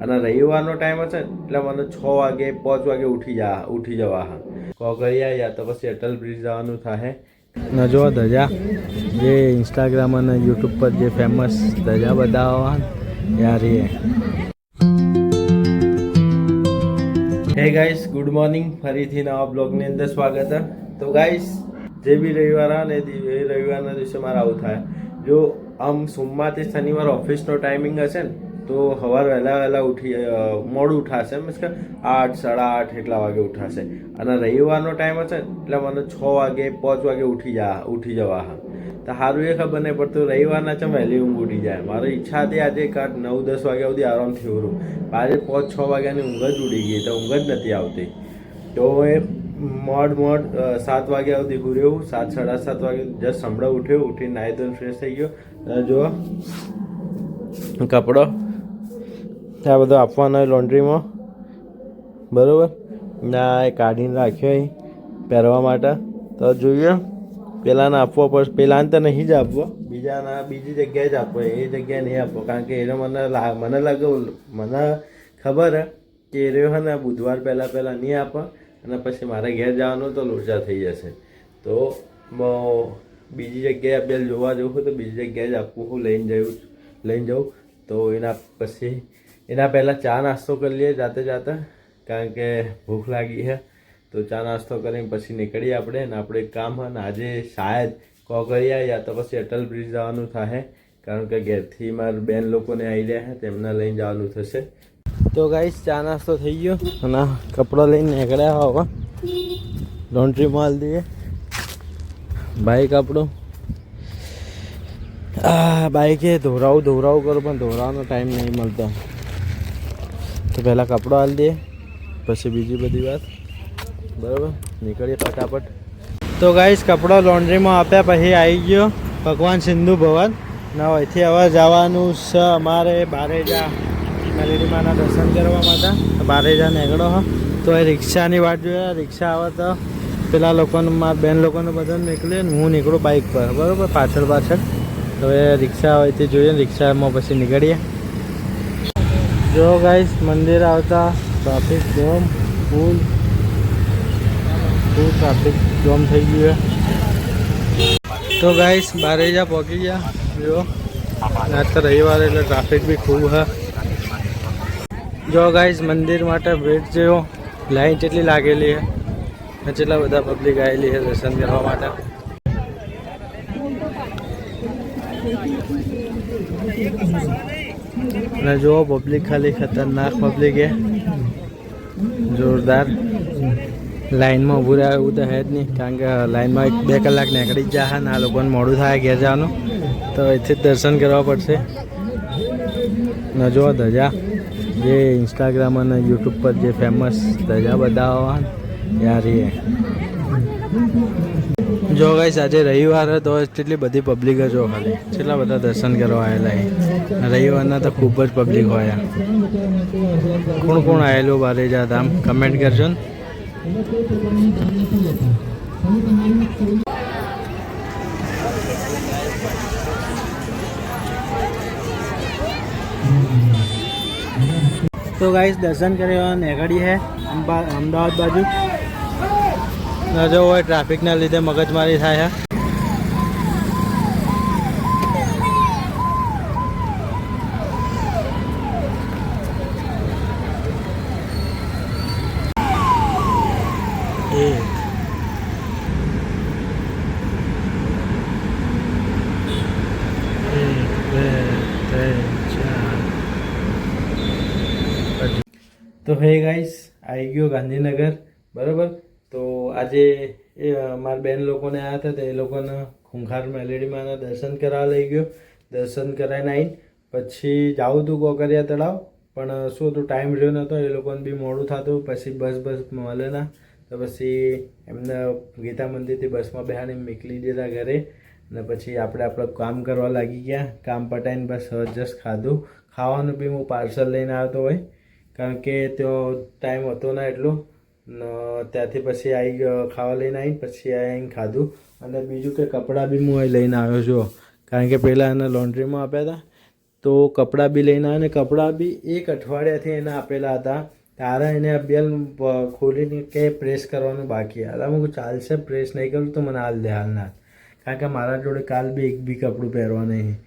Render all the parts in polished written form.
અને રવિવારનો ટાઈમ હશે ને એટલે મને 6 વાગે 5 વાગે ઉઠી જવા હા કોકરિયા યા તો પછી અટલ બ્રિજ જવાનું થાય ને જો ધજા જે ઇન્સ્ટાગ્રામ અને યુટ્યુબ પર જે ફેમસ ધજા બતાવવા યાર એ હે ગાઈસ ગુડ મોર્નિંગ ફરીથી નવા બ્લોગની અંદર સ્વાગત છે. તો ગાઈસ જે બી રવિવાર આવે ને એ રવિવારના દિવસે મારે આવું થાય. જો આમ સોમવારથી શનિવાર ઓફિસનો ટાઈમિંગ હશે ને તો સવાર વહેલા મોડું ઉઠાશે મીન્સ કે 8 8:30 એટલા વાગે ઉઠાશે અને રવિવારનો ટાઈમ હશે ને એટલે મને 6 વાગે 5 વાગે ઉઠી જવા હા તો સારું એ ખબર નહીં પડતું રવિવારના ચમ વહેલી ઊંઘ ઉડી જાય. મારી ઈચ્છા હતી આજે 9-10 વાગ્યા સુધી આરામથી ઉરું. આજે 5-6 વાગ્યાની ઊંઘ જ ઉડી ગઈ તો ઊંઘ જ નથી આવતી. તો એ મોડ 7 વાગ્યા સુધી ઘૂર્યો 7-7:30 વાગે જસ્ટ હમણાં ઉઠ્યો. ઉઠીને નાહી ધોઈને ફ્રેશ થઈ ગયો. જો કપડો આ બધો આપવાનો હોય લોન્ડ્રીમાં બરાબર ના એ કાઢીને રાખ્યો અહીં પહેરવા માટે. તો જોઈએ પેલાને આપવો પડશે. પેલાને તો નહીં જ આપવો, બીજી જગ્યાએ જ આપવો. એ જગ્યાએ નહીં આપવો કારણ કે એને મને ખબર હે કે એ રહ્યો હે ને બુધવાર પહેલાં નહીં આપે અને પછી મારે ઘેર જવાનું તો લોચા થઈ જશે. તો બીજી જગ્યાએ આપણે જોવા જવું હોય તો બીજી જગ્યાએ જ આપવું. હું લઈને જાઉં તો એના પહેલાં ચા નાસ્તો કરી લઈએ જાતે કારણ કે ભૂખ લાગી છે. તો ચા નાસ્તો કરીને પછી નીકળીએ આપણે ને આપણે એક કામ હોય ને આજે શાયદ કોકરિયા યા તો પછી અટલ બ્રિજ જવાનું થાય કારણ કે ઘેરથી મારા બેન લોકોને આવી રહ્યા છે તેમને લઈને જવાનું થશે. તો ગાઈસ ચા નાસ્તો થઈ ગયો અને કપડાં લઈને નીકળ્યા હવે લોન્ડ્રીમાં હાલ દઈએ બાઈક આપણું. બાઈકે ધોરાવું કરું પણ ધોરાવાનો ટાઈમ નહીં મળતો. તો પહેલાં કપડો હાલ દઈએ પછી બીજી બધી વાત બરાબર. નીકળીએ ફટાફટ. તો ગાઈસ કપડો લોન્ડ્રીમાં આપ્યા પછી આવી ગયો ભગવાન સિંધુ ભવન ના અહીંથી હવે જવાનું છે અમારે બારેજા મેલેડી માના દર્શન કરવા માટે. બારેજા નીકળો હો તો એ રિક્ષાની વાટ જોઈએ. રિક્ષા આવે તો પેલા લોકોને મારા બેન લોકોને બધાને નીકળીએ ને હું નીકળું બાઇક પર બરાબર પાછળ. તો એ રિક્ષા હોય તે જોઈએ ને રિક્ષામાં પછી નીકળીએ. જો ગાઈસ મંદિર આવતા traffic jam full traffic jam થઈ ગયું. તો ગાઈસ બારેજા પહોંચી ગયા. જો આજ તો રવિવાર એટલે ટ્રાફિક બી ખૂબ છે. જો ગાઈસ મંદિર માટે વેટ જેવો લાઈન જેટલી લાગેલી છે અને જેટલા બધા પબ્લિક આવેલી છે દર્શન કરવા માટે. અને જો પબ્લિક ખાલી ખતરનાક પબ્લિક હે જોરદાર. લાઈનમાં ઊભું રહ્યા એવું તો હે જ નહીં કારણ કે લાઈનમાં 1-2 કલાક નીકળી જ જાય ને આ લોકોને મોડું થાય ઘેર જવાનું તો અહીંથી જ દર્શન કરવા પડશે. ને જો ધજા જે ઇન્સ્ટાગ્રામ અને યુટ્યુબ પર જે ફેમસ ધજા બતાવવા યાર એ જો ગાઈસ આજે રવિવાર તો એટલી બધી પબ્લિક જો ખાલી કેટલા બધા દર્શન કરવા આવેલા. રવિવારના તો ખૂબ જ પબ્લિક હોય. કોણ આવેલું બારેજા ધામ કમેન્ટ કરજો ને. તો ગાઈસ દર્શન કરવા નીકળી છે અમદાવાદ બાજુ. ન જો હોય ટ્રાફિકના લીધે મગજમારી થાય છે. તો હે ગાઈસ આવી ગયો ગાંધીનગર બરાબર. તો આજે એ મારા બેન લોકોને આવ્યા હતા તો એ લોકોને ખૂંખાર મેલેડીમાંના દર્શન કરાવવા લઈ ગયો. દર્શન કરાવીને આવીને પછી જાઉં હતું કોકરિયા તળાવ પણ શું હતું ટાઈમ રહ્યો નહોતો. એ લોકોને બી મોડું થતું પછી બસ મળે ના તો પછી એમને ગીતા મંદિરથી બસમાં બેહાડીને મોકલી દીધા ઘરે. અને પછી આપણું કામ કરવા લાગી ગયા. કામ પતાવીને બસ જસ્ટ ખાધું. ખાવાનું બી હું પાર્સલ લઈને આવતો હોય કારણ કે ત્યાં ટાઈમ હતો ના એટલો. ત્યાંથી પછી આવી ગયો ખાવા લઈને આવીને પછી આવીને ખાધું. અને બીજું કે કપડાં બી હું અહીં લઈને આવ્યો છું કારણ કે પહેલાં એને લોન્ડ્રીમાં આપ્યા હતા તો કપડાં બી લઈને આવ્યા, અને કપડાં બી 1 અઠવાડિયાથી એને આપેલા હતા. તારા એને બેલ ખોલીને કે પ્રેસ કરવાનું બાકી હતા. હું ચાલશે પ્રેસ નહીં કરું તો મને હાલ દે હાલના, કારણ કે મારા જોડે કાલ બી એક બી કપડું પહેરવા નહીં.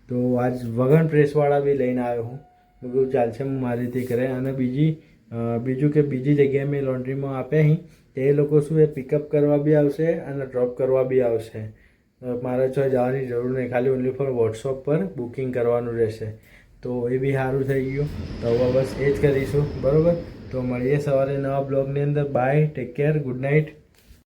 તો આજ વગર પ્રેસવાળા બી લઈને આવ્યો હું. મેં કહ્યું ચાલશે, હું મારી રીતે કરે. અને બીજું કે બીજી જગ્યાએ મેં લોન્ડ્રીમાં આપ્યા અહીં, તે લોકો શું એ પિકઅપ કરવા બી આવશે અને ડ્રોપ કરવા બી આવશે. મારે જો જવાની જરૂર નહીં, ખાલી ઓનલી ફોર વોટ્સઅપ પર બુકિંગ કરવાનું રહેશે. તો એ બી સારું થઈ ગયું. તો હવે બસ એ જ કરીશું, બરાબર. તો મળીએ સવારે નવા બ્લોગની અંદર. Bye, take care, good night.